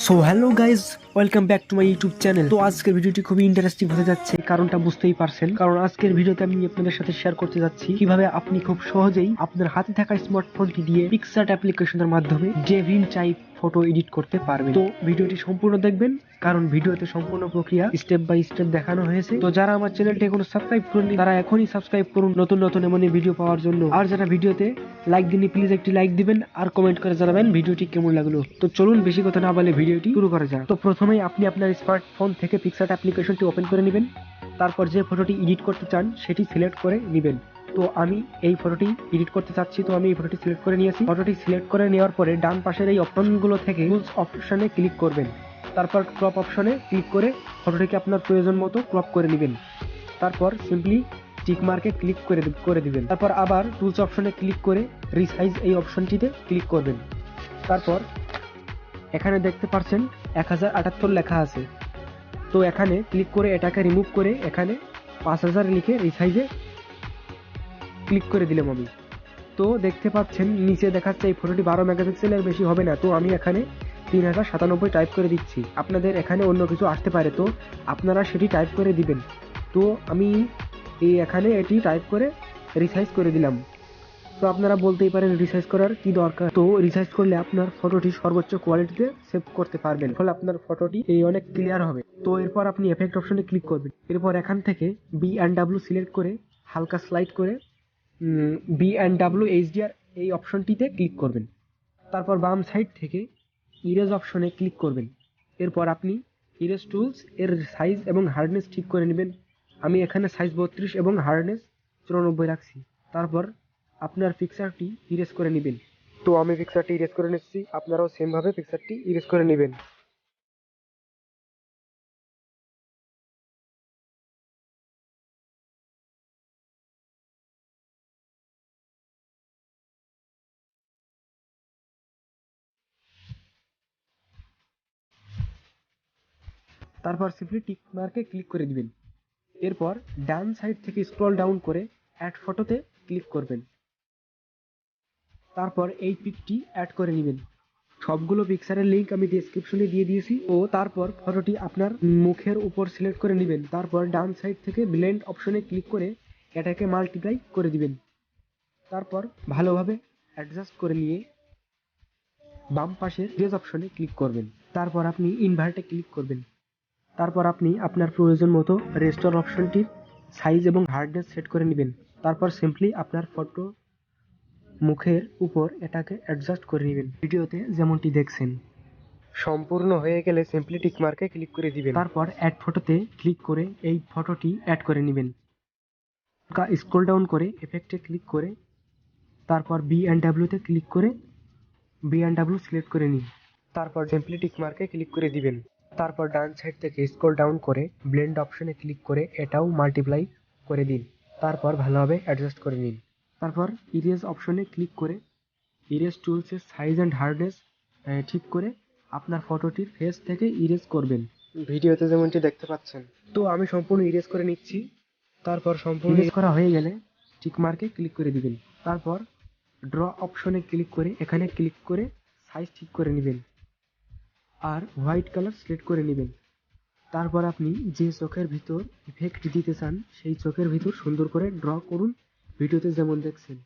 So hello guys, welcome back to my YouTube channel. তো আজকের ভিডিওটি খুবই ইন্টারেস্টিং হতে যাচ্ছে, কারণটা বুঝতেই পারছেন। কারণ আজকের ভিডিওতে আমি আপনাদের সাথে শেয়ার করতে যাচ্ছি কিভাবে আপনি খুব সহজেই আপনার হাতে থাকা স্মার্টফোনটি দিয়ে পিক্সআর্ট অ্যাপ্লিকেশনের মাধ্যমে ডেভিন টাইপ ফটো এডিট করতে পারবেন। তো ভিডিওটি সম্পূর্ণ দেখবেন, কারণ ভিডিওতে সম্পূর্ণ প্রক্রিয়া স্টেপ বাই স্টেপ দেখানো হয়েছে। তো যারা আমার চ্যানেলটি এখনো সাবস্ক্রাইব করেনি তারা এখনই সাবস্ক্রাইব করুন নতুন নতুন এমনই ভিডিও পাওয়ার জন্য। আর যারা ভিডিওতে লাইক দিনই প্লিজ একটি লাইক দিবেন আর কমেন্ট করে জানাবেন ভিডিওটি কেমন লাগলো। তো চলুন বেশি কথা না বলে ভিডিওটি শুরু করা যাক। তো প্রথমেই আপনি আপনার স্মার্টফোন থেকে পিক্সআর্ট অ্যাপ্লিকেশনটি ওপেন করে নেবেন। তারপর যে ফটোটি এডিট করতে চান সেটি সিলেক্ট করে নেবেন। তো আমি এই ফটোটি এডিট করতে চাচ্ছি, তো আমি এই ফটোটি সিলেক্ট করে নিয়েছি। ফটোটি সিলেক্ট করে নেওয়ার পরে ডান পাশের এই অপশনগুলো থেকে টুলস অপশনে ক্লিক করবেন। তারপর ক্রপ অপশনে ক্লিক করে ফটোটিকে আপনার প্রয়োজন মতো ক্রপ করে নেবেন। তারপর সিম্পলি টিক মার্কে ক্লিক করে দিবেন। তারপর আবার টুলস অপশনে ক্লিক করে রিসাইজ এই অপশনটিতে ক্লিক করবেন। তারপর এখানে দেখতে পাচ্ছেন 1078 লেখা আছে। তো এখানে ক্লিক করে এটাকে রিমুভ করে এখানে 5000 লিখে রিসাইজে ক্লিক করে দিলাম আমি। তো দেখতে পাচ্ছেন নিচে দেখাচ্ছে এই ফটোটি 12 মেগাপিক্সেলের বেশি হবে না। তো আমি এখানে 3097 টাইপ করে দিচ্ছি। আপনাদের এখানে অন্য কিছু আসতে পারে, তো আপনারা সেটি টাইপ করে দিবেন। তো আমি এখানে এটি টাইপ করে রিসাইজ করে দিলাম। তো আপনারা বলতেই পারেন রিসাইজ করার কি দরকার। তো রিসাইজ করলে আপনার ফটোটি সর্বোচ্চ কোয়ালিটিতে সেভ করতে পারবেন, ফলে আপনার ফটোটি অনেক ক্লিয়ার হবে। তো এরপর আপনি এফেক্ট অপশনে ক্লিক করবেন। এরপর এখান থেকে B&W সিলেক্ট করে হালকা স্লাইড করে B&W HDR এই অপশনটিতে ক্লিক করবেন। তারপর বাম সাইড থেকে ইরেজ অপশনে ক্লিক করবেন। এরপর আপনি ইরেজ টুলস এর সাইজ এবং হার্ডনেস ঠিক করে নেবেন। আমি এখানে সাইজ 32 এবং হার্ডনেস 94 রাখছি। তারপর আপনার পিকচারটি ইরেজ করে নেবেন। তো আমি পিকচারটি ইরেজ করে নিচ্ছি, আপনারাও সেম ভাবে পিকচারটি ইরেজ করে নেবেন। তারপর সিম্পলি টিক মার্কে ক্লিক করে দিবেন। এরপর ডান সাইড থেকে স্ক্রল ডাউন করে অ্যাড ফটোতে ক্লিক করবেন। তারপর এই পিকটি অ্যাড করে নেবেন। সবগুলো পিকচারের লিংক আমি ডেসক্রিপশনে দিয়ে দিয়েছি। ও তারপর ফটোটি আপনার মুখের উপর সিলেক্ট করে নেবেন। তারপর ডান সাইড থেকে ব্লেন্ড অপশনে ক্লিক করে এটাকে মাল্টিপ্লাই করে দিবেন। তারপর ভালোভাবে অ্যাডজাস্ট করে নিয়ে বাম পাশের ইরেজ অপশনে ক্লিক করবেন। তারপর আপনি ইনভার্টে ক্লিক করবেন। তারপর আপনি আপনার প্রয়োজন মতো রেস্টোর অপশনটির সাইজ এবং হার্ডনেস সেট করে নেবেন। তারপর সিম্পলি আপনার ফটো মুখের উপর এটাকে অ্যাডজাস্ট করে নেবেন, ভিডিওতে যেমনটি দেখছেন। সম্পূর্ণ হয়ে গেলে সিম্পলি টিক মার্কে ক্লিক করে দিবেন। তারপর অ্যাড ফটোতে ক্লিক করে এই ফটোটি অ্যাড করে নেবেন। স্ক্রল ডাউন করে এফেক্টে ক্লিক করে তারপর B&W তে ক্লিক করে B&W সিলেক্ট করে নিন। তারপর সিম্পলি টিক মার্কে ক্লিক করে দিবেন। তারপর ডান সাইড থেকে স্ক্রল ডাউন করে ব্লেন্ড অপশনে ক্লিক করে এটাও মাল্টিপ্লাই করে দিন। তারপর ভালোভাবে অ্যাডজাস্ট করে নিন। তারপর ইরেজ অপশনে ক্লিক করে ইরেজ টুলসের সাইজ অ্যান্ড হার্ডনেস ঠিক করে আপনার ফটোটির ফেস থেকে ইরেজ করবেন, ভিডিওতে যেমনটি দেখতে পাচ্ছেন। তো আমি সম্পূর্ণ ইরেজ করে নিচ্ছি। তারপর সম্পূর্ণ ইরেজ করা হয়ে গেলে টিক মার্কে ক্লিক করে দিবেন। তারপর ড্র অপশনে ক্লিক করে এখানে ক্লিক করে সাইজ ঠিক করে নেবেন আর হোয়াইট কালার সিলেক্ট করে নেবেন। তারপর আপনি যে চোখের ভিতর ইফেক্ট দিতে চান সেই চোখের ভিতর সুন্দর করে ড্র করুন, ভিডিওতে যেমন দেখছেন।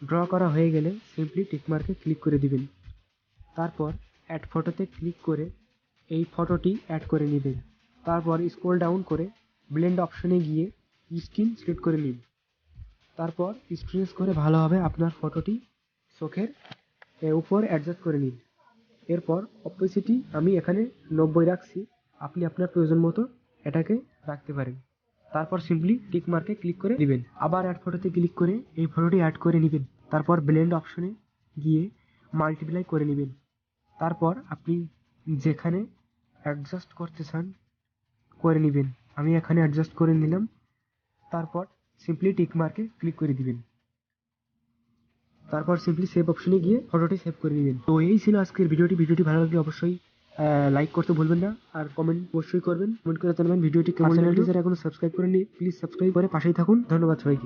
ড্র করা হয়ে গেলে সিম্পলি টিক মার্কে ক্লিক করে দিবেন। তারপর অ্যাড ফটোতে ক্লিক করে এই ফটোটি অ্যাড করে নেবেন। তারপর স্ক্রল ডাউন করে ব্লেন্ড অপশনে গিয়ে স্কিন সিলেক্ট করে নিন। তারপর স্ট্রেচ করে ভালোভাবে আপনার ফটোটি চোখের উপর অ্যাডজাস্ট করে নিন। এরপর অপোসিটি আমি এখানে 90 রাখছি, আপনি আপনার প্রয়োজন মতো এটাকে রাখতে পারেন। তারপর সিম্পলি টিক মার্কে ক্লিক করে দিবেন। আবার অ্যাড ফটোতে ক্লিক করে এই ফটোটি অ্যাড করে নেবেন। তারপর ব্লেন্ড অপশনে গিয়ে মাল্টিপ্লাই করে নেবেন। তারপর আপনি যেখানে অ্যাডজাস্ট করতে চান করে নেবেন। আমি এখানে অ্যাডজাস্ট করে নিলাম। তারপর সিম্পলি টিক মার্কে ক্লিক করে দিবেন। তারপর সিম্পলি সেভ অপশনে গিয়ে ফটোটি সেভ করে নেবেন। তো এই ছিল আজকের ভিডিওটি ভালো লাগলে অবশ্যই লাইক করতে ভুলবেন না, আর কমেন্ট অবশ্যই করবেন। কমেন্ট করে জানাবেন ভিডিওটি কেমন লাগলো। যারা এখনো সাবস্ক্রাইব করেননি প্লিজ সাবস্ক্রাইব করে পাশেই থাকুন। ধন্যবাদ সবাইকে।